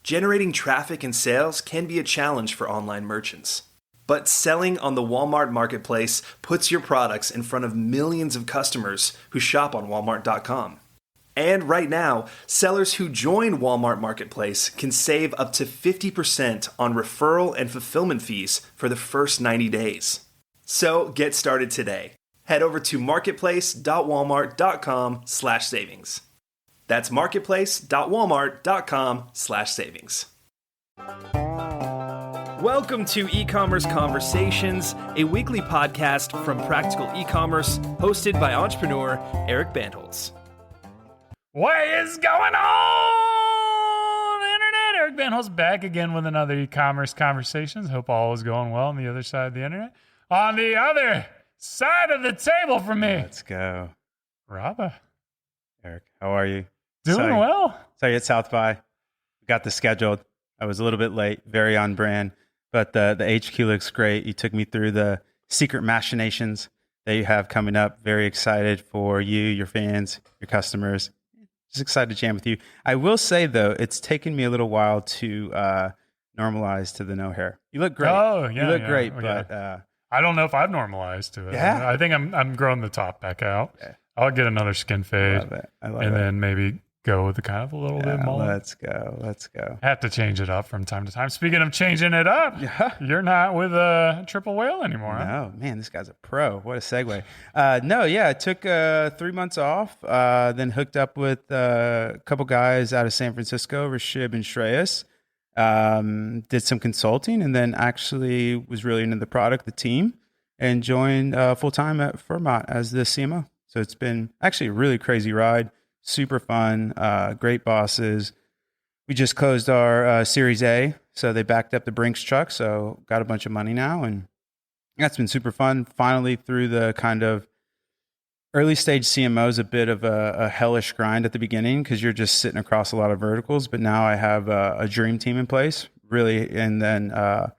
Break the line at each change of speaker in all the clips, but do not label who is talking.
Generating traffic and sales can be a challenge for online merchants. But selling on the Walmart Marketplace puts your products in front of millions of customers who shop on Walmart.com. And right now, sellers who join Walmart Marketplace can save up to 50% on referral and fulfillment fees for the first 90 days. So get started today. Head over to marketplace.walmart.com/savings. That's marketplace.walmart.com/savings. Welcome to E-Commerce Conversations, a weekly podcast from Practical E-Commerce, hosted by entrepreneur Eric Bandholz.
What is going on, Internet? Eric Bandholz back again with another E-Commerce Conversations. Hope all is going well on the other side of the Internet. On the other side of the table from me.
Let's go.
Rabah.
Eric, how are you?
Doing well.
Saw you at South by. Got this scheduled. I was a little bit late, very on brand, but the HQ looks great. You took me through the secret machinations that you have coming up. Very excited for you, your fans, your customers. Just excited to jam with you. I will say, though, it's taken me a little while to normalize to the no hair. You look great.
Oh, yeah.
You look great,
yeah.
but...
I don't know if I've normalized to it.
Yeah.
I think I'm growing the top back out.
Yeah.
I'll get another skin fade.
I love it.
And then maybe go with the kind of a little bit mullet.
Let's go.
I have to change it up from time to time. Speaking of changing it up, you're not with a triple whale anymore. Huh?
No, man, this guy's a pro. What a segue. I took 3 months off, then hooked up with a couple guys out of San Francisco, Rashib and Shreyas. Did some consulting, and then actually was really into the product, the team, and joined full-time at Fermàt as the CMO. So it's been actually a really crazy ride, super fun, great bosses. We just closed our Series A, so they backed up the Brinks truck, so got a bunch of money now, and that's been super fun. Finally through the kind of early stage CMO is a bit of a hellish grind at the beginning because you're just sitting across a lot of verticals, but now I have a dream team in place, really, and then, my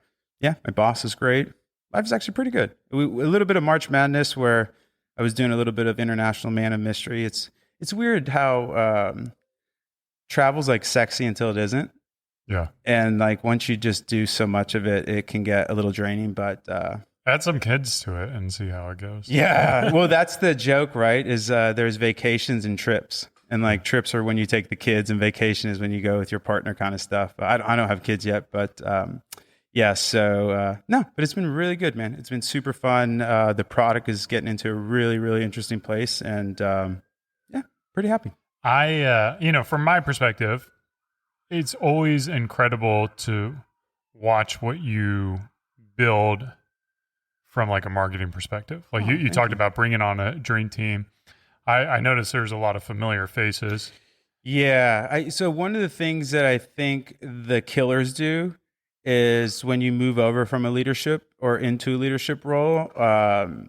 boss is great. Life's actually pretty good. A little bit of March Madness where I was doing a little bit of international man of mystery. It's weird how travel's like sexy until it isn't.
Yeah.
And like once you just do so much of it, it can get a little draining. But
add some kids to it and see how it goes.
Yeah. Well, that's the joke, right? Is there's vacations and trips. And like trips are when you take the kids, and vacation is when you go with your partner kind of stuff. I don't have kids yet, but but it's been really good, man. It's been super fun. The product is getting into a really, really interesting place, and pretty happy.
From my perspective, it's always incredible to watch what you build from like a marketing perspective. Like you talked about bringing on a dream team. I noticed there's a lot of familiar faces.
Yeah. So one of the things that I think the killers do is when you move over from a leadership or into a leadership role,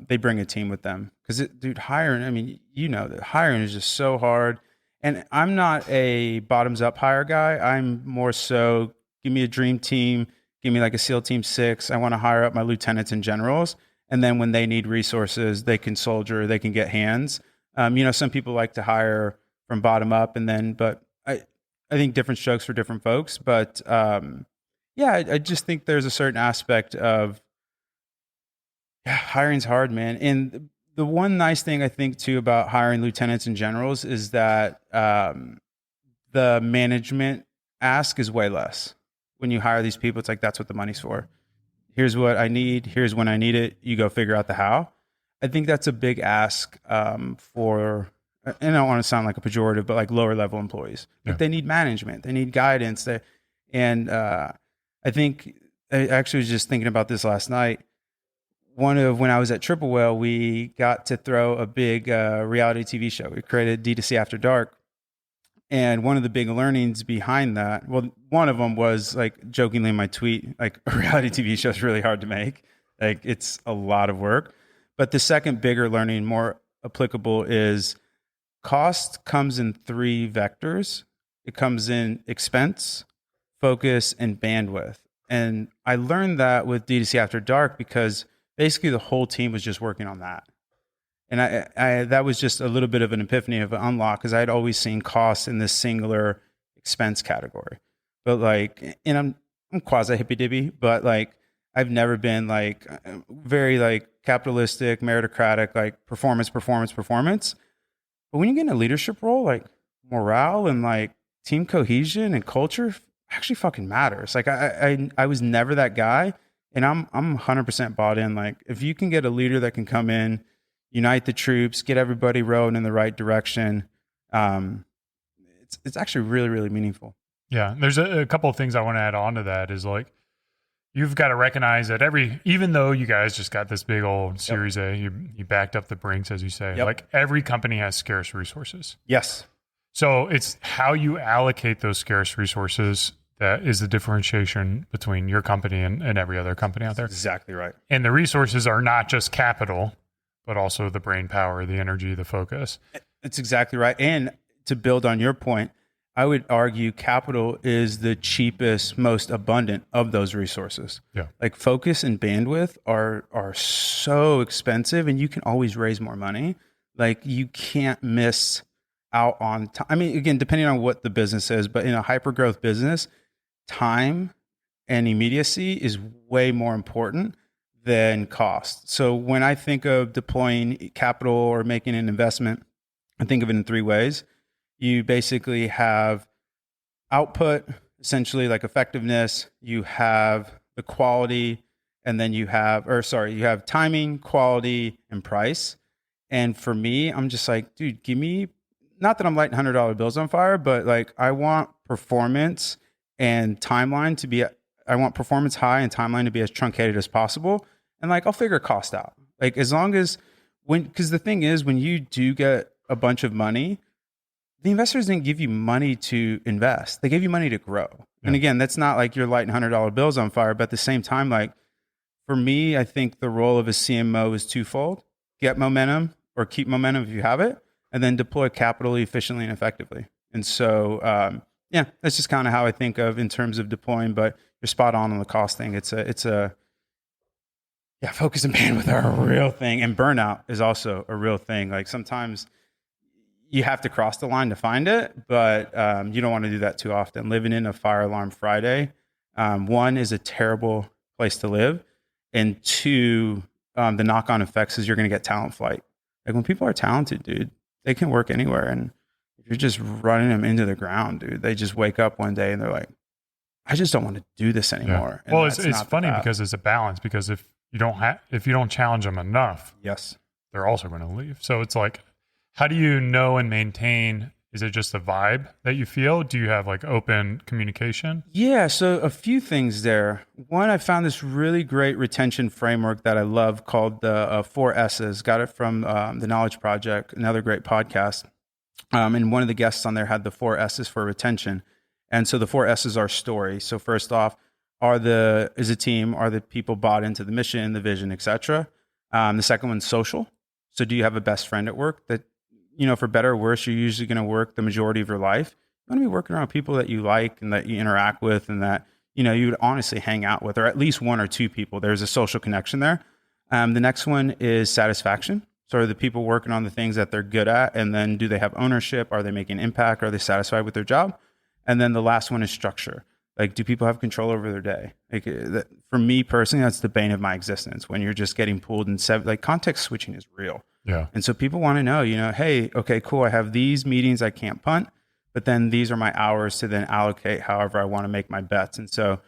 they bring a team with them. Because, hiring, that hiring is just so hard. And I'm not a bottoms-up hire guy. I'm more so, give me a dream team, give me like a SEAL Team 6. I want to hire up my lieutenants and generals. And then when they need resources, they can soldier, they can get hands. Some people like to hire from bottom up, but I think different strokes for different folks. But I just think there's a certain aspect of hiring's hard, man. And the one nice thing I think too about hiring lieutenants and generals is that the management ask is way less. When you hire these people, it's like, that's what the money's for. Here's what I need. Here's when I need it. You go figure out the how. I think that's a big ask for, and I don't want to sound like a pejorative, but like lower level employees.
Yeah.
Like they need management. They need guidance. I think I actually was just thinking about this last night. When I was at Triple Whale, we got to throw a big reality TV show. We created D2C After Dark. And one of the big learnings behind that, well, one of them was like jokingly in my tweet, like a reality TV show is really hard to make. Like it's a lot of work. But the second bigger learning, more applicable, is cost comes in 3 vectors. It comes in expense, focus, and bandwidth. And I learned that with D2C After Dark because basically the whole team was just working on that. And I that was just a little bit of an epiphany of an unlock because I'd always seen costs in this singular expense category. but like, and I'm quasi hippy dippy, but like, I've never been like very like capitalistic, meritocratic, like performance. But when you get in a leadership role, like morale and like team cohesion and culture actually fucking matters. Like I was never that guy, and I'm 100% bought in. Like if you can get a leader that can come in, unite the troops, get everybody rowing in the right direction, it's actually really, really meaningful.
Yeah, there's a couple of things I want to add on to that is like, you've got to recognize that even though you guys just got this big old Series A, you backed up the brinks, as you say, like every company has scarce resources.
Yes.
So it's how you allocate those scarce resources that is the differentiation between your company and every other company out there.
That's exactly right.
And the resources are not just capital, but also the brain power, the energy, the focus.
That's exactly right. And to build on your point, I would argue capital is the cheapest, most abundant of those resources.
Yeah.
Like focus and bandwidth are so expensive, and you can always raise more money. Like you can't miss out on time. I mean, again, depending on what the business is, but in a hyper growth business, time and immediacy is way more important than cost. So when I think of deploying capital or making an investment, I think of it in three ways. You basically have output, essentially like effectiveness, you have the quality, and then you have timing, quality, and price. And for me, I'm just like, dude, give me, not that I'm lighting $100 bills on fire, but like I want performance and timeline to be, I want performance high and timeline to be as truncated as possible. And like, I'll figure cost out. Like as long as because the thing is, when you do get a bunch of money, the investors didn't give you money to invest. They gave you money to grow. Yeah. And again, that's not like you're lighting $100 bills on fire, but at the same time, like for me, I think the role of a CMO is twofold: get momentum or keep momentum if you have it, and then deploy capital efficiently and effectively. And so, that's just kind of how I think of in terms of deploying, but you're spot on the cost thing. It's a focus and bandwidth are a real thing. And burnout is also a real thing. Like sometimes you have to cross the line to find it, but you don't want to do that too often. Living in a fire alarm Friday, one, is a terrible place to live. And two, the knock-on effects is you're going to get talent flight. Like when people are talented, dude, they can work anywhere. And if you're just running them into the ground, dude, they just wake up one day and they're like, I just don't want to do this anymore.
Yeah. Well, it's funny because it's a balance, because if you don't challenge them enough,
yes,
they're also going to leave. So it's like, how do you know and maintain? Is it just a vibe that you feel? Do you have like open communication?
Yeah. So a few things there. One, I found this really great retention framework that I love called the 4 S's. Got it from the Knowledge Project, another great podcast. And one of the guests on there had the 4 S's for retention. And so the 4 S's are story. So first off, is a team, are the people bought into the mission, the vision, et cetera? The second one's social. So do you have a best friend at work that, for better or worse, you're usually going to work the majority of your life? You want to be working around people that you like and that you interact with and that, you would honestly hang out with, or at least 1 or 2 people. There's a social connection there. The next one is satisfaction. So are the people working on the things that they're good at? And then do they have ownership? Are they making impact? Are they satisfied with their job? And then the last one is structure. Like, do people have control over their day? Like, for me personally, that's the bane of my existence. When you're just getting pulled in context switching is real.
Yeah.
And so people want to know, hey, okay, cool. I have these meetings I can't punt, but then these are my hours to then allocate however I want to make my bets. And so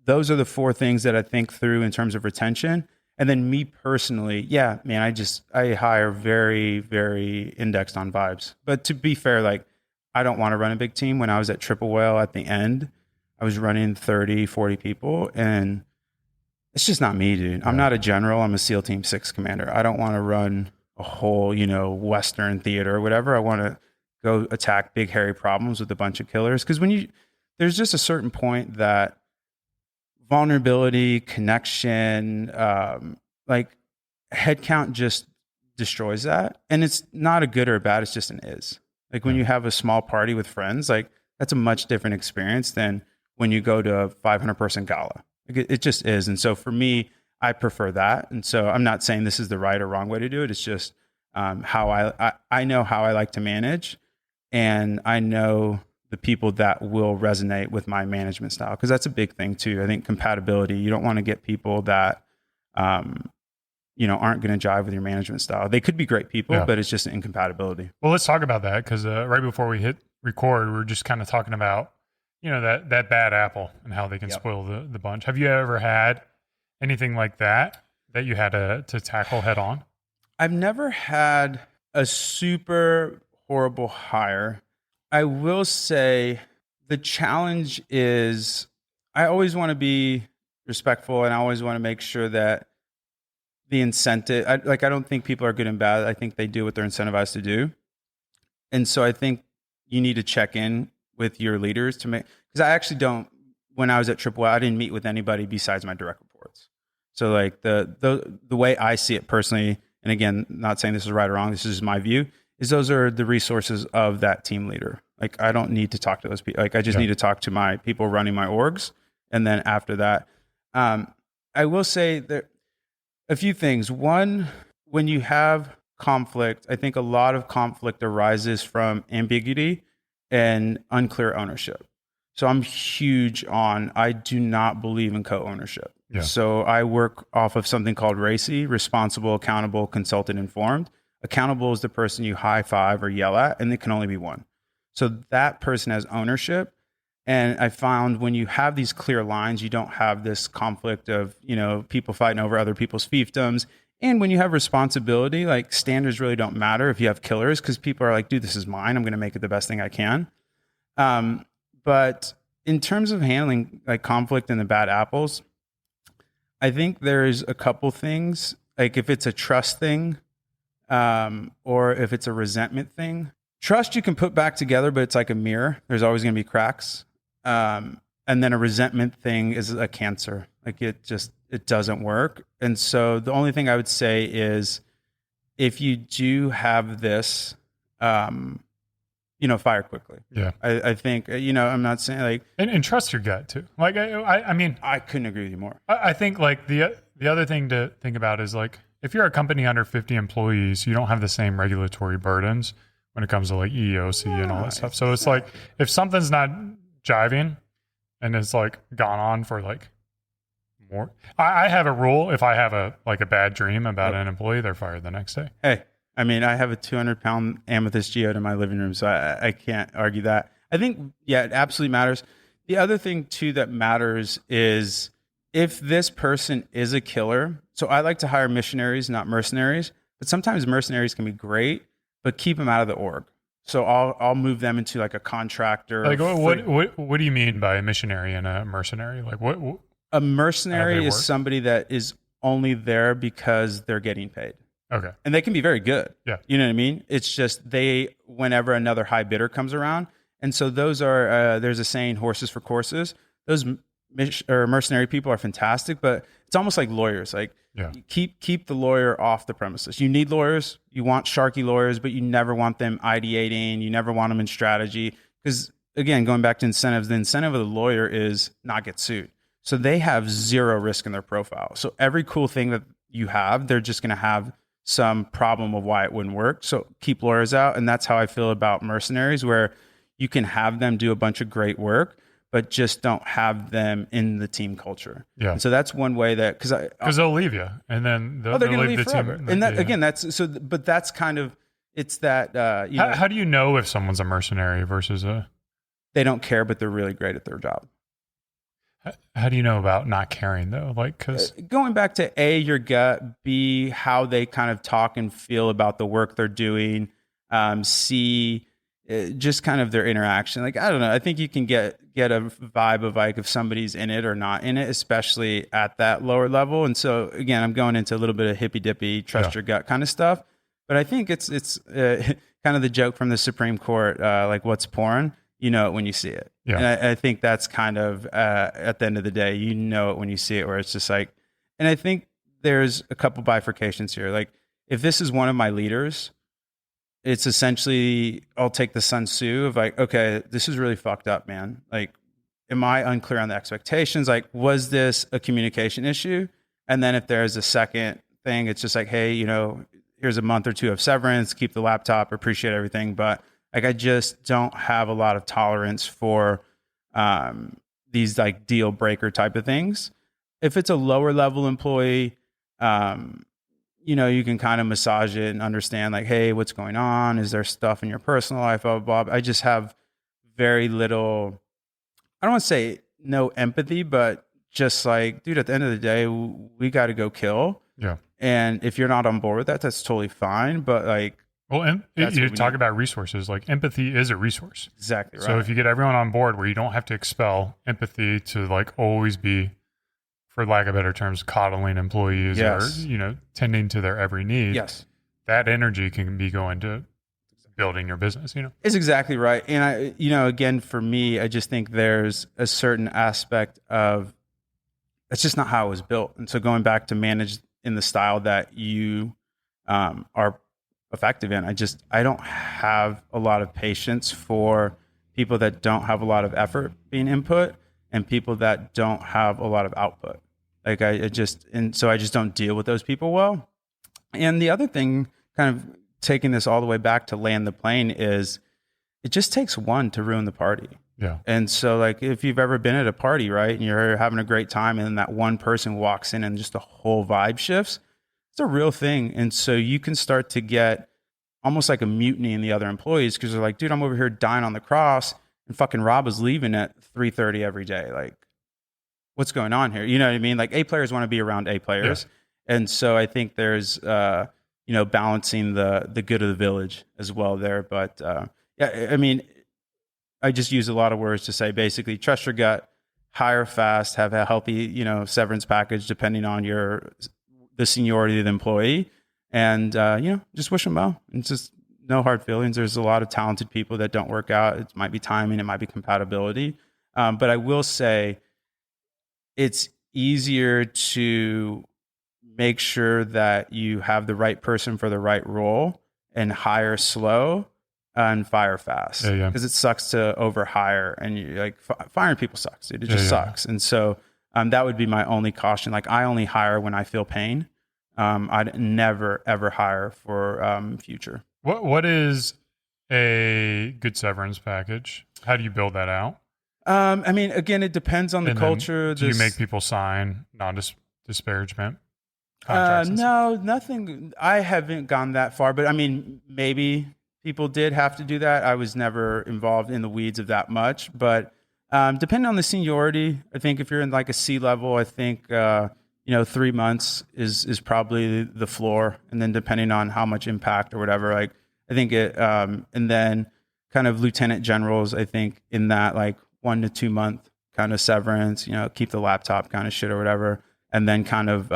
those are the 4 things that I think through in terms of retention. And then me personally, I hire very, very indexed on vibes. But to be fair, like, I don't want to run a big team. When I was at Triple Whale at the end, I was running 30, 40 people, and it's just not me, dude. I'm not a general. I'm a SEAL Team 6 commander. I don't want to run a whole, Western theater or whatever. I want to go attack big, hairy problems with a bunch of killers. Because there's just a certain point that vulnerability, connection, headcount just destroys that. And it's not a good or a bad. It's just an is. Like when you have a small party with friends, like that's a much different experience than when you go to a 500-person gala. Like it just is. And so for me, I prefer that. And so I'm not saying this is the right or wrong way to do it. It's just how I know how I like to manage. And I know the people that will resonate with my management style, because that's a big thing too. I think compatibility. You don't want to get people that aren't going to jive with your management style. They could be great people, but it's just an incompatibility.
Well, let's talk about that, because right before we hit record, we were just kind of talking about that bad apple and how they can spoil the bunch. Have you ever had anything like that you had to tackle head on?
I've never had a super horrible hire. I will say the challenge is I always want to be respectful, and I always want to make sure that the incentive, I don't think people are good and bad. I think they do what they're incentivized to do. And so I think you need to check in with your leaders to make, because I actually don't, when I was at AAA, I didn't meet with anybody besides my direct reports. So like the way I see it personally, and again, not saying this is right or wrong, this is my view, is those are the resources of that team leader. Like I don't need to talk to those people. Like I just need to talk to my people running my orgs. And then after that, I will say that a few things. One, when you have conflict, I think a lot of conflict arises from ambiguity and unclear ownership. So I'm huge on, I do not believe in co-ownership. Yeah. So I work off of something called RACI, responsible, accountable, consulted, informed. Accountable is the person you high five or yell at, and it can only be one. So that person has ownership. And I found when you have these clear lines, you don't have this conflict of, people fighting over other people's fiefdoms. And when you have responsibility, like standards really don't matter if you have killers, because people are like, dude, this is mine. I'm going to make it the best thing I can. But in terms of handling like conflict and the bad apples, I think there's a couple things. Like if it's a trust thing, or if it's a resentment thing, trust you can put back together, but it's like a mirror. There's always going to be cracks. And then a resentment thing is a cancer. Like it doesn't work. And so the only thing I would say is if you do have this, fire quickly. Yeah. I think, I'm not saying like,
and trust your gut too. Like, I mean,
I couldn't agree with you more.
I think like the other thing to think about is like, if you're a company under 50 employees, you don't have the same regulatory burdens when it comes to like EEOC and all that stuff. So it's like, if something's not jiving and it's like gone on for like more, I have a rule. If I have a bad dream about an employee, they're fired the next day.
Hey, I mean, I have a 200-pound amethyst geode in my living room, so I can't argue that. I think, it absolutely matters. The other thing too that matters is if this person is a killer. So I like to hire missionaries, not mercenaries, but sometimes mercenaries can be great, but keep them out of the org. So I'll move them into like a contractor.
Like what do you mean by a missionary and a mercenary? Like what
a mercenary is somebody that is only there because they're getting paid.
Okay.
And they can be very good.
Yeah.
You know what I mean? It's just whenever another high bidder comes around. And so those are, there's a saying, horses for courses. Those mercenary people are fantastic, but it's almost like lawyers. Like keep the lawyer off the premises. You need lawyers. You want sharky lawyers, but you never want them ideating. You never want them in strategy. Because again, going back to incentives, the incentive of the lawyer is not get sued. So they have zero risk in their profile. So every cool thing that you have, they're just going to have some problem of why it wouldn't work. So keep lawyers out. And that's how I feel about mercenaries, where you can have them do a bunch of great work, but just don't have them in the team culture. Yeah. And so that's one way that, because
they'll leave you and then they're
going to leave forever. Team. And that, again, but that's kind of, it's that,
how do you know if someone's a mercenary versus
they don't care, but they're really great at their job.
How do you know about not caring though? Like, cause
going back to A, your gut, B, how they kind of talk and feel about the work they're doing. C, just kind of their interaction. Like, I don't know. I think you can get a vibe of like if somebody's in it or not in it, especially at that lower level. And so again, I'm going into a little bit of hippy dippy, trust your gut kind of stuff. But I think it's kind of the joke from the Supreme Court, like what's porn? You know it when you see it. Yeah. And I think that's kind of, at the end of the day, you know it when you see it, where it's just like, and I think there's a couple bifurcations here. Like if this is one of my leaders, it's essentially, I'll take the Sun Tzu of like, okay, this is really fucked up, man. Like, am I unclear on the expectations? Like, was this a communication issue? And then if there's a second thing, it's just like, hey, here's a month or two of severance, keep the laptop, appreciate everything. But Like I just don't have a lot of tolerance for these like deal breaker type of things. If it's a lower level employee, you can kind of massage it and understand like, hey, what's going on? Is there stuff in your personal life? Blah, blah, blah. I just have very little, I don't want to say no empathy, but just like, dude, at the end of the day, we got to go kill.
Yeah.
And if you're not on board with that, that's totally fine. But like,
well, and you talk about resources, like empathy is a resource.
Exactly right.
So if you get everyone on board where you don't have to expel empathy to like always be, for lack of better terms, coddling employees or, tending to their every need.
Yes.
That energy can be going to building your business,
It's exactly right. And again, for me, I just think there's a certain aspect of, it's just not how it was built. And so going back to manage in the style that you are effective in, I don't have a lot of patience for people that don't have a lot of effort being input and people that don't have a lot of output. Like so I just don't deal with those people well. And the other thing, kind of taking this all the way back to land the plane, is it just takes one to ruin the party.
Yeah.
And so like if you've ever been at a party, right, and you're having a great time and then that one person walks in and just the whole vibe shifts, it's a real thing. And so you can start to get almost like a mutiny in the other employees because they're like, dude, I'm over here dying on the cross and fucking Rob is leaving at 3:30 every day. Like, what's going on here? You know what I mean? Like A players want to be around A players. Yeah. And so I think there's, balancing the good of the village as well there. But I just use a lot of words to say basically trust your gut, hire fast, have a healthy, severance package depending on the seniority of the employee, and just wish them well. It's just no hard feelings. There's a lot of talented people that don't work out. It might be timing, it might be compatibility, but I will say it's easier to make sure that you have the right person for the right role and hire slow and fire fast.
Yeah.
Because it sucks to overhire, and you like firing people sucks, dude. It just sucks. And so that would be my only caution. Like I only hire when I feel pain. I'd never ever hire for future.
What is a good severance package? How do you build that out?
Again, it depends on the culture.
Do you make people sign non-disparagement contracts?
No, nothing. I haven't gone that far, but maybe people did have to do that. I was never involved in the weeds of that much, but depending on the seniority, I think if you're in like a C level, I think 3 months is probably the floor, and then depending on how much impact or whatever, like I think it, and then kind of lieutenant generals, I think in that like 1 to 2 month kind of severance, keep the laptop kind of shit or whatever, and then kind of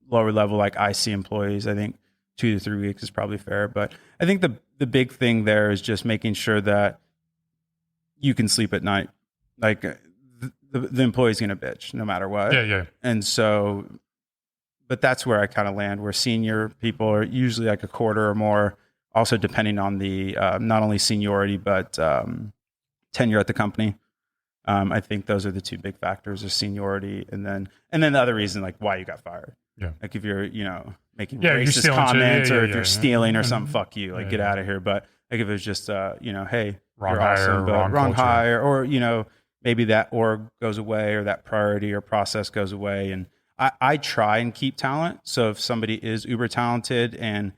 lower level like IC employees, I think 2 to 3 weeks is probably fair. But I think the big thing there is just making sure that you can sleep at night. Like the employee's going to bitch no matter what.
Yeah.
And so, but that's where I kind of land, where senior people are usually like a quarter or more, also depending on the not only seniority, but tenure at the company. I think those are the two big factors: is seniority, and then the other reason, like why you got fired.
Yeah,
like if you're making racist comments, or if you're stealing or something, fuck you, like get out of here. But like if it was just hey,
wrong hire,
awesome, but
wrong
hire, or maybe that org goes away, or that priority or process goes away, and I try and keep talent. So if somebody is uber talented and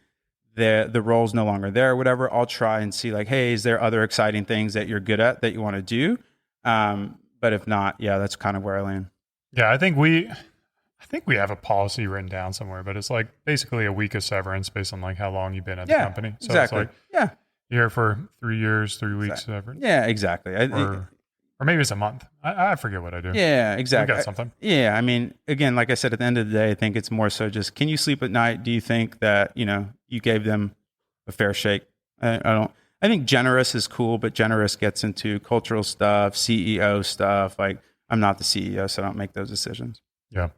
the role's no longer there or whatever, I'll try and see like, hey, is there other exciting things that you're good at that you want to do? But if not, that's kind of where I land.
Yeah, I think we have a policy written down somewhere, but it's like basically a week of severance based on like how long you've been at the company. So
exactly.
It's like you're here for 3 years, 3 weeks severance.
Yeah, exactly.
Or maybe it's a month. I forget what I do.
Yeah, exactly.
We got something.
Yeah, again, like I said, at the end of the day, I think it's more so just, can you sleep at night? Do you think that, you gave them a fair shake? I think generous is cool, but generous gets into cultural stuff, CEO stuff. Like I'm not the CEO, so I don't make those decisions.
Yeah.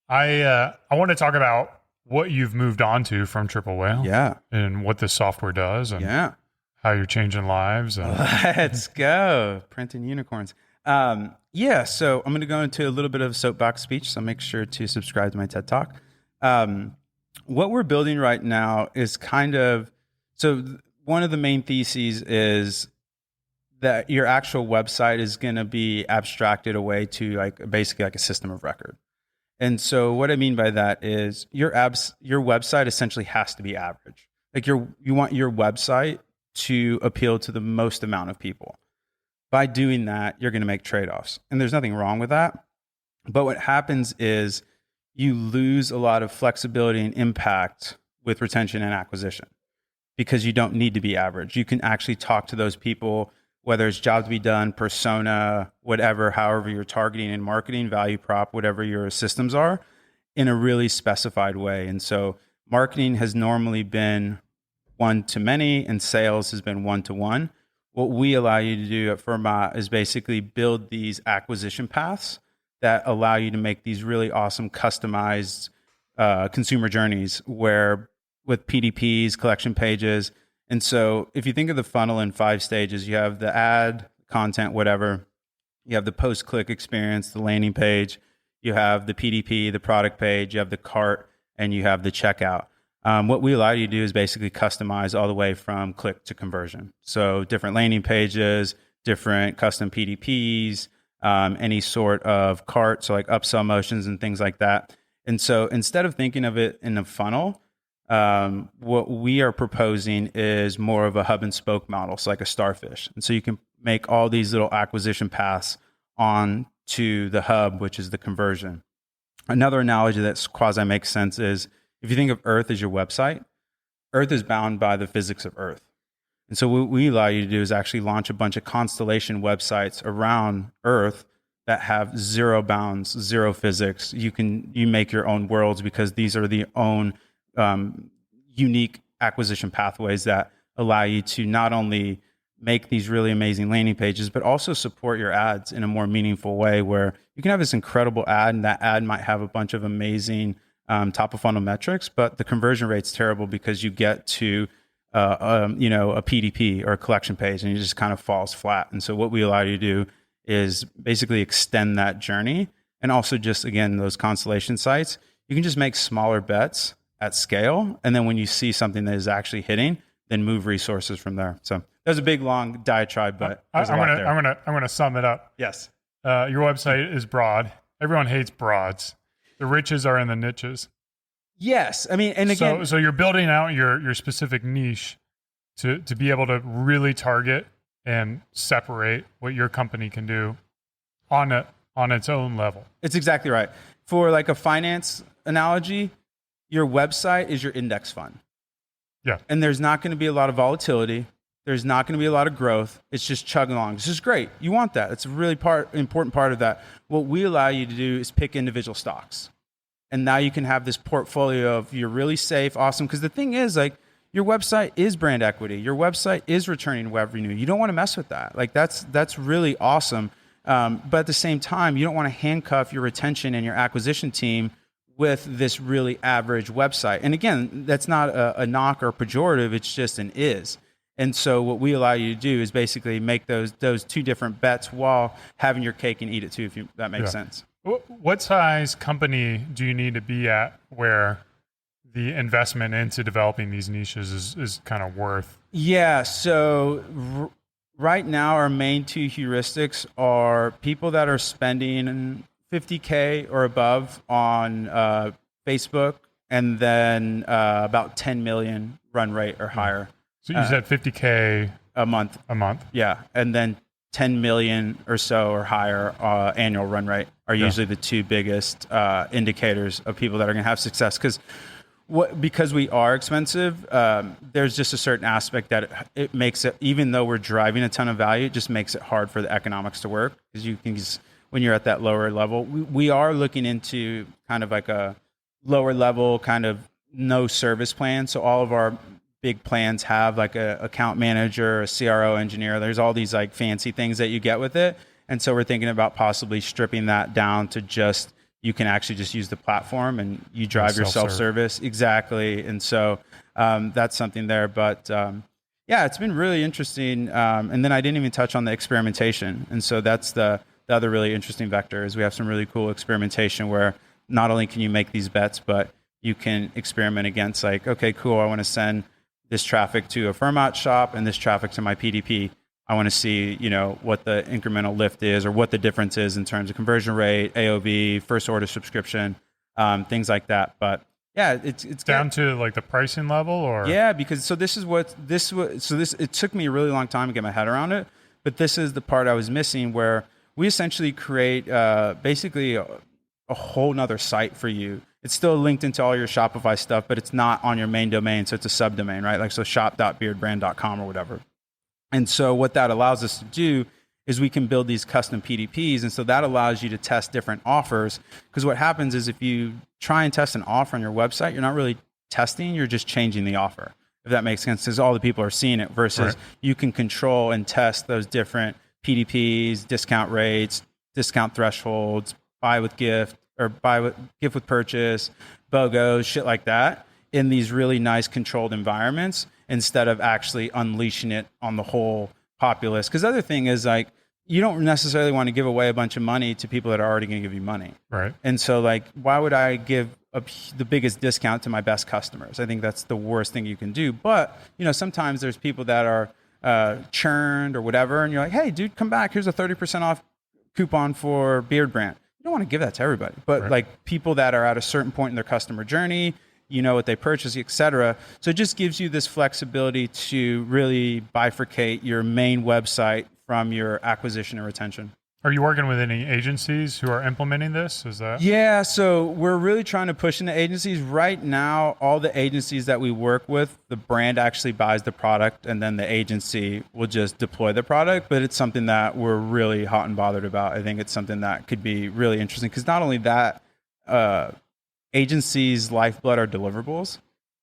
I want to talk about what you've moved on to from Triple Whale.
Yeah.
And what this software does and how you're changing lives.
Let's go. Printing unicorns. So I'm going to go into a little bit of soapbox speech. So make sure to subscribe to my TED Talk. What we're building right now is kind of, so one of the main theses is that your actual website is going to be abstracted away to like basically like a system of record. And so what I mean by that is your website essentially has to be average. Like you want your website to appeal to the most amount of people. By doing that, you're going to make trade-offs. And there's nothing wrong with that. But what happens is you lose a lot of flexibility and impact with retention and acquisition because you don't need to be average. You can actually talk to those people, whether it's job to be done, persona, whatever, however you're targeting and marketing, value prop, whatever your systems are, in a really specified way. And so marketing has normally been one-to-many and sales has been one-to-one. What we allow you to do at Fermàt is basically build these acquisition paths that allow you to make these really awesome customized consumer journeys where with PDPs, collection pages. And so if you think of the funnel in 5 stages, you have the ad, content, whatever. You have the post-click experience, the landing page. You have the PDP, the product page. You have the cart, and you have the checkout. What we allow you to do is basically customize all the way from click to conversion. So different landing pages, different custom PDPs, any sort of cart, so like upsell motions and things like that. And so instead of thinking of it in a funnel, what we are proposing is more of a hub and spoke model, so like a starfish. And so you can make all these little acquisition paths on to the hub, which is the conversion. Another analogy that's quasi makes sense is if you think of Earth as your website, Earth is bound by the physics of Earth. And so what we allow you to do is actually launch a bunch of constellation websites around Earth that have zero bounds, zero physics. You make your own worlds because these are the own unique acquisition pathways that allow you to not only make these really amazing landing pages, but also support your ads in a more meaningful way where you can have this incredible ad and that ad might have a bunch of amazing top of funnel metrics, but the conversion rate's terrible because you get to a PDP or a collection page and it just kind of falls flat. And so what we allow you to do is basically extend that journey. And also just, again, those constellation sites, you can just make smaller bets at scale. And then when you see something that is actually hitting, then move resources from there. So there's a big, long diatribe, but there's a lot there.
I'm gonna sum it up.
Yes.
Your website is broad. Everyone hates broads. The riches are in the niches.
Yes. I mean, and again,
so you're building out your specific niche to be able to really target and separate what your company can do on its own level.
It's exactly right. For like a finance analogy, your website is your index fund.
Yeah.
And there's not going to be a lot of volatility. There's not going to be a lot of growth. It's just chugging along. This is great. You want that. It's a really important part of that. What we allow you to do is pick individual stocks. And now you can have this portfolio of you're really safe, awesome. Because the thing is, like, your website is brand equity. Your website is returning revenue. You don't want to mess with that. Like, that's really awesome. But at the same time, you don't want to handcuff your retention and your acquisition team with this really average website. And again, that's not a knock or pejorative. It's just an is. And so what we allow you to do is basically make those 2 different bets while having your cake and eat it too, if that makes sense.
What size company do you need to be at where the investment into developing these niches is kind of worth? Yeah.
So right now, our main 2 heuristics are people that are spending $50K or above on Facebook, and then about 10 million run rate or higher.
So you said $50K
a month.
A month.
Yeah. And then 10 million or so or higher annual run rate are usually the 2 biggest indicators of people that are going to have success. Because we are expensive, there's just a certain aspect that it makes it, even though we're driving a ton of value, it just makes it hard for the economics to work. Because when you're at that lower level, we are looking into kind of like a lower level kind of no service plan. So all of our big plans have like a account manager, a CRO engineer. There's all these like fancy things that you get with it. And so we're thinking about possibly stripping that down to just, you can actually just use the platform and you drive your self-service. Exactly. And so that's something there. But yeah, it's been really interesting. And then I didn't even touch on the experimentation. And so that's the other really interesting vector is we have some really cool experimentation where not only can you make these bets, but you can experiment against like, okay, cool, I want to send this traffic to a Fermàt shop and this traffic to my PDP. I want to see, what the incremental lift is or what the difference is in terms of conversion rate, AOV, first order subscription, things like that. But yeah, it's
down to like the pricing level, or
because it took me a really long time to get my head around it, but this is the part I was missing, where we essentially create basically a whole nother site for you. It's still linked into all your Shopify stuff, but it's not on your main domain, so it's a subdomain, right? Like so shop.beardbrand.com or whatever. And so what that allows us to do is we can build these custom PDPs. And so that allows you to test different offers. Because what happens is if you try and test an offer on your website, you're not really testing, you're just changing the offer. If that makes sense, because all the people are seeing it, versus you can control and test those different PDPs, discount rates, discount thresholds, buy with gift or gift with purchase, BOGOs, shit like that, in these really nice controlled environments, instead of actually unleashing it on the whole populace. Because the other thing is, like, you don't necessarily want to give away a bunch of money to people that are already going to give you money.
Right.
And so, like, why would I give the biggest discount to my best customers? I think that's the worst thing you can do. But, sometimes there's people that are churned or whatever, and you're like, hey, dude, come back. Here's a 30% off coupon for Beard Brand. You don't want to give that to everybody. But, like, people that are at a certain point in their customer journey, what they purchase, et cetera. So it just gives you this flexibility to really bifurcate your main website from your acquisition and retention.
Are you working with any agencies who are implementing this? Is that?
Yeah, so we're really trying to push into agencies. Right now, all the agencies that we work with, the brand actually buys the product and then the agency will just deploy the product. But it's something that we're really hot and bothered about. I think it's something that could be really interesting, because not only that, agencies' lifeblood are deliverables.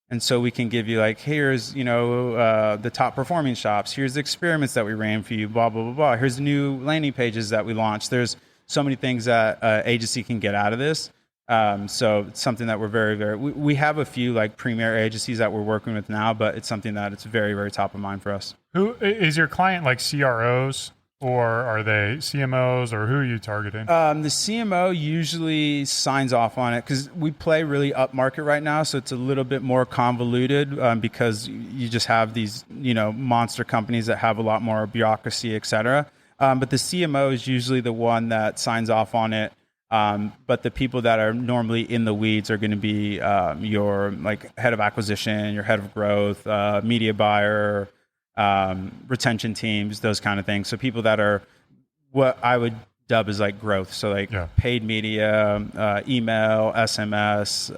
And so we can give you, like, here's, the top performing shops. Here's the experiments that we ran for you, blah, blah, blah, blah. Here's the new landing pages that we launched. There's so many things that agency can get out of this. So it's something that we're very, we have a few, like, premier agencies that we're working with now, but it's something that it's very, very top of mind for us.
Who is your client, like CROs? Or are they CMOs, or who are you targeting?
The CMO usually signs off on it, because we play really upmarket right now. So it's a little bit more convoluted because you just have these, monster companies that have a lot more bureaucracy, et cetera. But the CMO is usually the one that signs off on it. But the people that are normally in the weeds are going to be your, like, head of acquisition, your head of growth, media buyer, retention teams, those kind of things. So people that are what I would dub as, like, growth. So, like, paid media, email, SMS,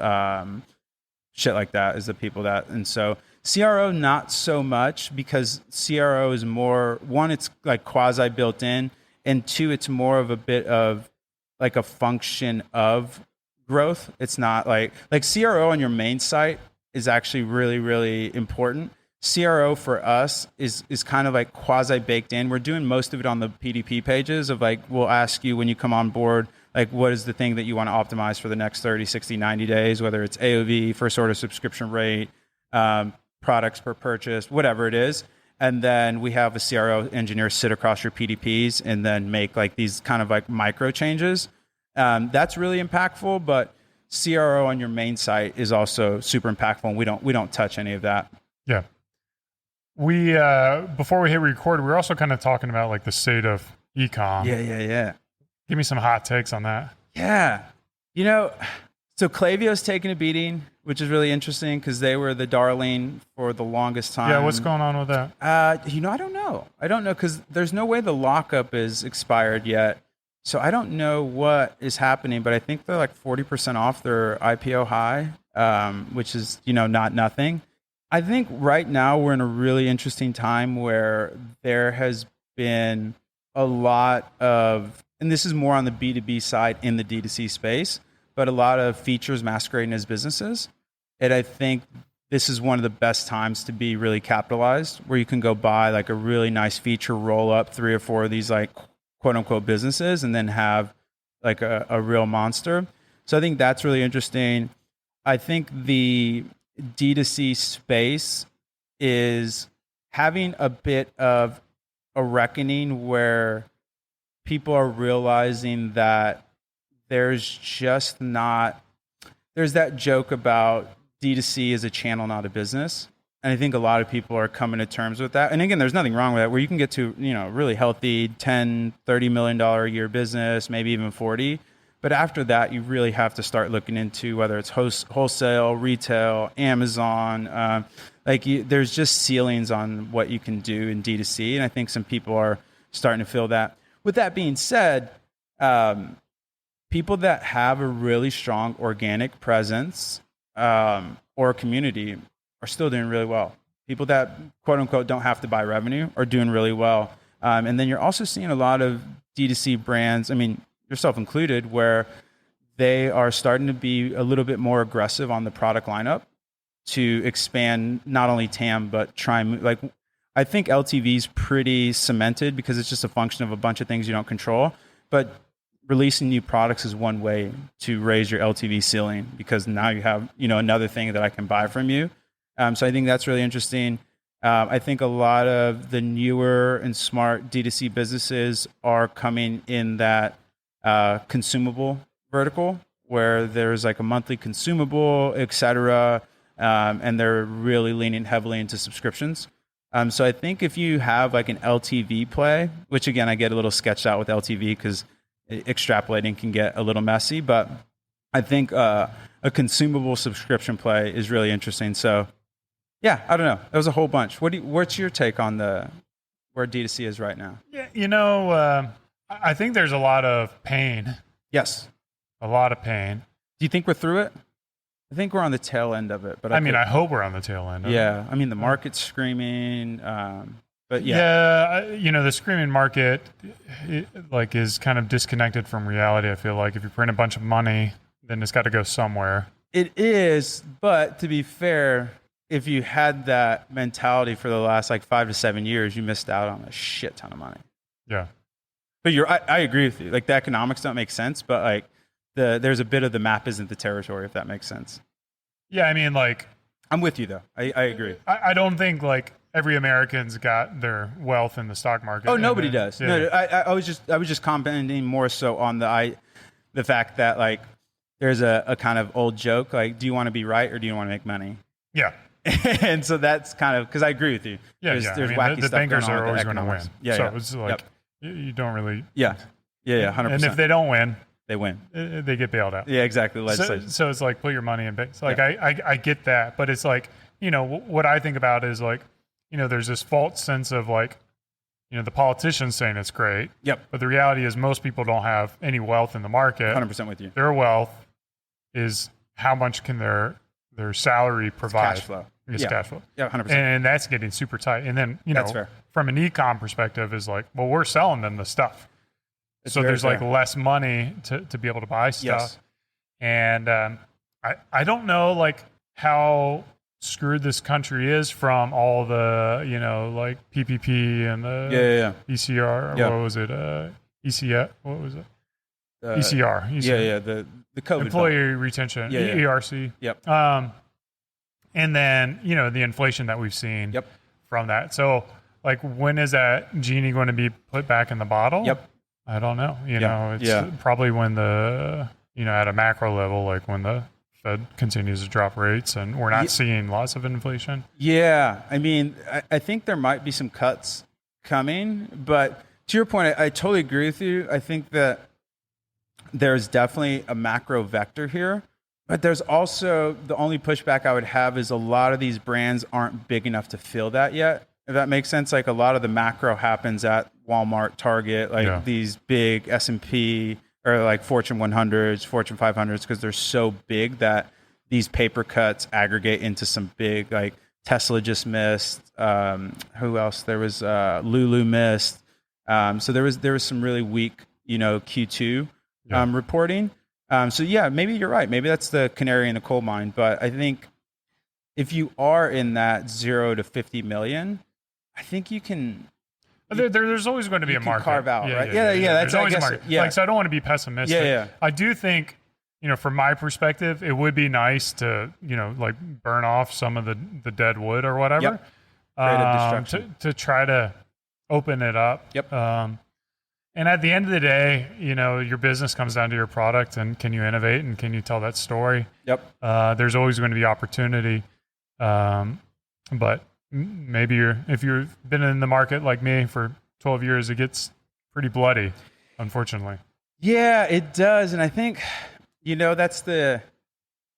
shit like that is the people that. And so CRO, not so much, because CRO is more, one, it's like quasi built in, and two, it's more of a bit of like a function of growth. It's not like CRO on your main site is actually really, really important. CRO for us is kind of like quasi baked in. We're doing most of it on the PDP pages of, like, we'll ask you when you come on board, like, what is the thing that you want to optimize for the next 30, 60, 90 days, whether it's AOV, first order subscription rate, products per purchase, whatever it is. And then we have a CRO engineer sit across your PDPs and then make, like, these kind of, like, micro changes. That's really impactful, but CRO on your main site is also super impactful, and we don't touch any of that.
Yeah. We before we hit record, we were also kind of talking about, like, the state of e-com.
Yeah.
Give me some hot takes on that.
Yeah. So Klaviyo's taking a beating, which is really interesting because they were the darling for the longest time.
Yeah, what's going on with that?
I don't know. I don't know, because there's no way the lockup is expired yet. So I don't know what is happening, but I think they're like 40% off their IPO high, which is, not nothing. I think right now we're in a really interesting time where there has been a lot of, and this is more on the B2B side in the D2C space, but a lot of features masquerading as businesses. And I think this is one of the best times to be really capitalized, where you can go buy, like, a really nice feature, roll up 3 or 4 of these, like, quote unquote businesses, and then have, like, a real monster. So I think that's really interesting. I think the D2C space is having a bit of a reckoning where people are realizing that there's that joke about D2C as a channel, not a business. And I think a lot of people are coming to terms with that. And again, there's nothing wrong with that, where you can get to, really healthy 10, $30 million a year business, maybe even 40. But after that, you really have to start looking into whether it's wholesale, retail, Amazon. There's just ceilings on what you can do in D2C. And I think some people are starting to feel that. With that being said, people that have a really strong organic presence or community are still doing really well. People that, quote unquote, don't have to buy revenue are doing really well. And then you're also seeing a lot of D2C brands, yourself included, where they are starting to be a little bit more aggressive on the product lineup to expand not only TAM, but try and I think LTV is pretty cemented because it's just a function of a bunch of things you don't control. But releasing new products is one way to raise your LTV ceiling, because now you have, another thing that I can buy from you. So I think that's really interesting. I think a lot of the newer and smart D2C businesses are coming in that consumable vertical, where there's like a monthly consumable, et cetera. And they're really leaning heavily into subscriptions. So I think if you have like an LTV play, which again, I get a little sketched out with LTV because extrapolating can get a little messy, but I think a consumable subscription play is really interesting. So yeah, I don't know. That was a whole bunch. What's your take on where D2C is right now?
Yeah, I think there's a lot of pain.
Yes.
A lot of pain.
Do you think we're through it? I think we're on the tail end of it. But
I hope we're on the tail end of it.
Yeah. The market's screaming. But
yeah. Yeah, the screaming market is kind of disconnected from reality. I feel like if you print a bunch of money, then it's got to go somewhere.
It is. But to be fair, if you had that mentality for the last 5 to 7 years, you missed out on a shit ton of money.
Yeah.
But I agree with you. The economics don't make sense, but there's a bit of the map isn't the territory, if that makes sense.
Yeah,
I'm with you though. I agree.
I don't think every American's got their wealth in the stock market.
Oh, nobody does.
Yeah.
No, I was just commenting more so on the fact that there's a kind of old joke, do you want to be right or do you want to make money?
Yeah.
And so that's kind of, because I agree with you.
Yeah,
there's wacky
the
stuff
bankers
going on
are
with
always going to win.
Yeah,
so
yeah.
it's you don't really.
Yeah, 100%.
And if they don't win,
they win.
They get bailed out.
Yeah, exactly.
So it's put your money in banks. I get that, but it's what I think about is there's this false sense of the politicians saying it's great.
Yep.
But the reality is most people don't have any wealth in the market.
100% with you.
Their wealth is how much can their salary provide.
It's cash flow.
It's cash flow.
Yeah, 100%.
And that's getting super tight. And then,
That's fair.
From an e-com perspective is we're selling them the stuff. So there's less money to be able to buy stuff.
Yes.
And I don't know how screwed this country is from all the, PPP and the ECR.
Yeah.
What was it? ECF. What was it? ECR.
Yeah. The COVID.
Employee retention.
Yeah.
ERC.
Yep.
And then, the inflation that we've seen from that. So when is that genie going to be put back in the bottle?
Yep.
I don't know. It's probably when at a macro level, when the Fed continues to drop rates and we're not seeing lots of inflation.
Yeah. I think there might be some cuts coming, but to your point, I totally agree with you. I think that there's definitely a macro vector here, but there's also the only pushback I would have is a lot of these brands aren't big enough to feel that yet. If that makes sense, a lot of the macro happens at Walmart, Target, these big S&P or Fortune 100s, Fortune 500s, because they're so big that these paper cuts aggregate into some big, Tesla just missed. Who else? There was Lulu missed. So there was some really weak, Q2 reporting. So yeah, maybe you're right. Maybe that's the canary in the coal mine. But I think if you are in that 0 to 50 million, I think you can.
There's always going to be a market.
Carve out, right?
Yeah.
That's
always a market.
Yeah.
So I don't want to be pessimistic.
Yeah.
I do think, from my perspective, it would be nice to, burn off some of the dead wood or whatever.
Creative destruction.
To try to open it up.
Yep.
And at the end of the day, your business comes down to your product and can you innovate and can you tell that story?
Yep.
There's always going to be opportunity. But maybe if you've been in the market like me for 12 years, it gets pretty bloody, unfortunately.
Yeah, it does. And I think, that's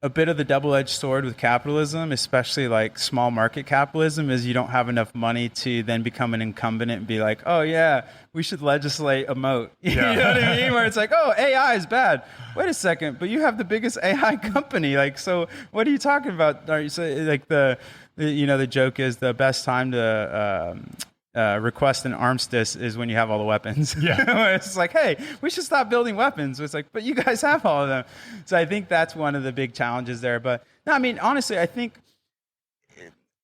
a bit of the double-edged sword with capitalism, especially like small market capitalism, is you don't have enough money to then become an incumbent and be like, oh yeah, we should legislate a moat. You know what I mean? Where it's like, oh, AI is bad. Wait a second, but you have the biggest AI company. Like, so what are you talking about? Are you say like the joke is the best time to request an armistice is when you have all the weapons.
Yeah.
It's like, hey, we should stop building weapons. It's like, but you guys have all of them. So I think that's one of the big challenges there. But no, I mean, honestly, I think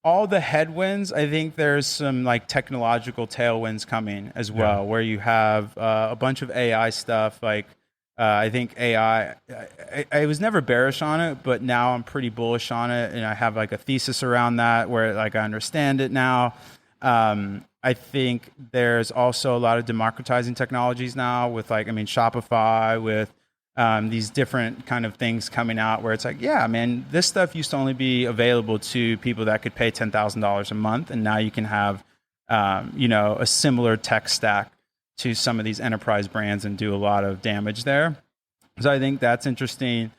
all the headwinds, I think there's some like technological tailwinds coming as well, where you have a bunch of AI stuff. Like I think AI, I was never bearish on it, but now I'm pretty bullish on it. And I have like a thesis around that where like I understand it now. I think there's also a lot of democratizing technologies now with Shopify with these different kind of things coming out where it's like, yeah, man, this stuff used to only be available to people that could pay $10,000 a month. And now you can have, a similar tech stack to some of these enterprise brands and do a lot of damage there. So I think that's interesting.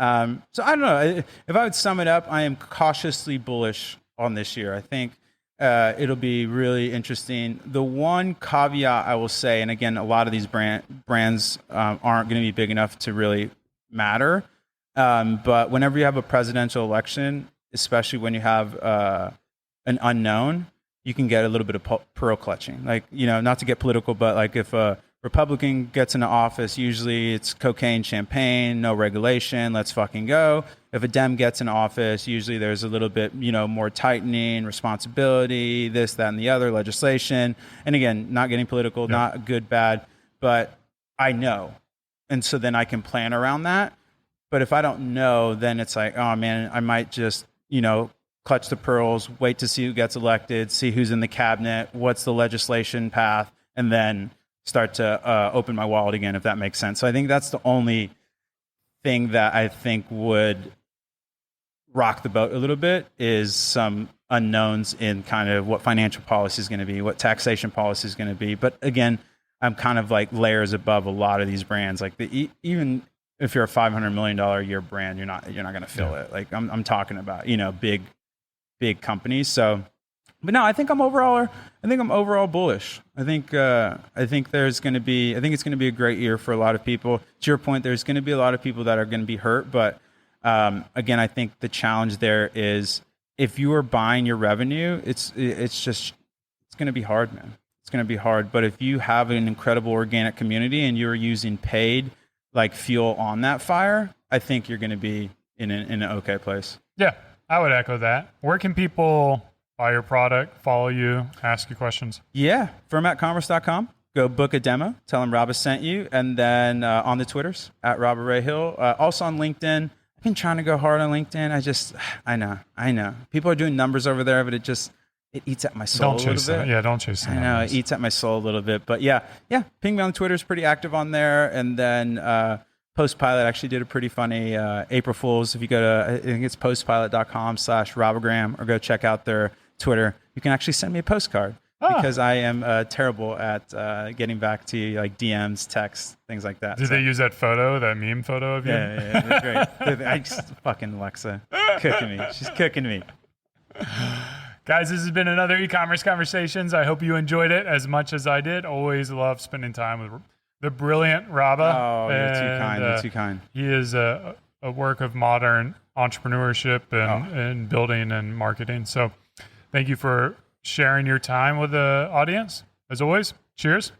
So I don't know. If I would sum it up, I am cautiously bullish on this year. I think it'll be really interesting. The one caveat I will say, and again, a lot of these brands aren't going to be big enough to really matter. But whenever you have a presidential election, especially when you have an unknown, you can get a little bit of pearl clutching. Like, not to get political, but like if a Republican gets into office, usually it's cocaine, champagne, no regulation, let's fucking go. If a Dem gets in office, usually there's a little bit, more tightening, responsibility, this, that, and the other, legislation. And again, not getting political, not good, bad, but I know. And so then I can plan around that. But if I don't know, then it's like, oh man, I might just, clutch the pearls, wait to see who gets elected, see who's in the cabinet, what's the legislation path, and then start to open my wallet again, if that makes sense. So I think that's the only thing that I think would rock the boat a little bit is some unknowns in kind of what financial policy is going to be, what taxation policy is going to be. But again, I'm kind of like layers above a lot of these brands. Like even if you're a $500 million a year brand, you're not going to feel it. Like I'm talking about, big companies. So, but no, I think I'm overall bullish. I think it's going to be a great year for a lot of people. To your point, there's going to be a lot of people that are going to be hurt, but again, I think the challenge there is if you are buying your revenue, it's going to be hard, man. It's going to be hard. But if you have an incredible organic community and you're using paid like fuel on that fire, I think you're going to be in an okay place.
Yeah, I would echo that. Where can people buy your product, follow you, ask you questions? Yeah,
fermatcommerce.com. Go book a demo. Tell them Rabah sent you. And then on the Twitters, at Rabah Rahil. Also on LinkedIn. I've been trying to go hard on LinkedIn. I know. People are doing numbers over there, but it eats at my soul a little bit.
Yeah, don't chase that.
I know, it eats at my soul a little bit. But yeah. Ping me on Twitter is pretty active on there. And then Postpilot actually did a pretty funny April Fool's. If you go to, I think it's postpilot.com/Rabagram or go check out their Twitter, you can actually send me a postcard because I am terrible at getting back to you, like DMs, texts, things like that.
Did they use that meme photo of you?
Yeah, they're great. I just fucking Alexa cooking me. She's cooking me.
Guys, this has been another Ecommerce Conversations. I hope you enjoyed it as much as I did. Always love spending time with the brilliant Rabah.
Oh, you're too kind.
He is a work of modern entrepreneurship and building and marketing. So thank you for sharing your time with the audience. As always, cheers.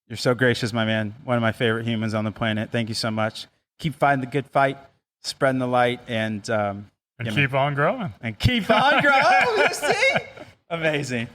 You're so gracious, my man. One of my favorite humans on the planet. Thank you so much. Keep fighting the good fight, spreading the light, and
keep on growing.
And keep on growing. You see? Amazing.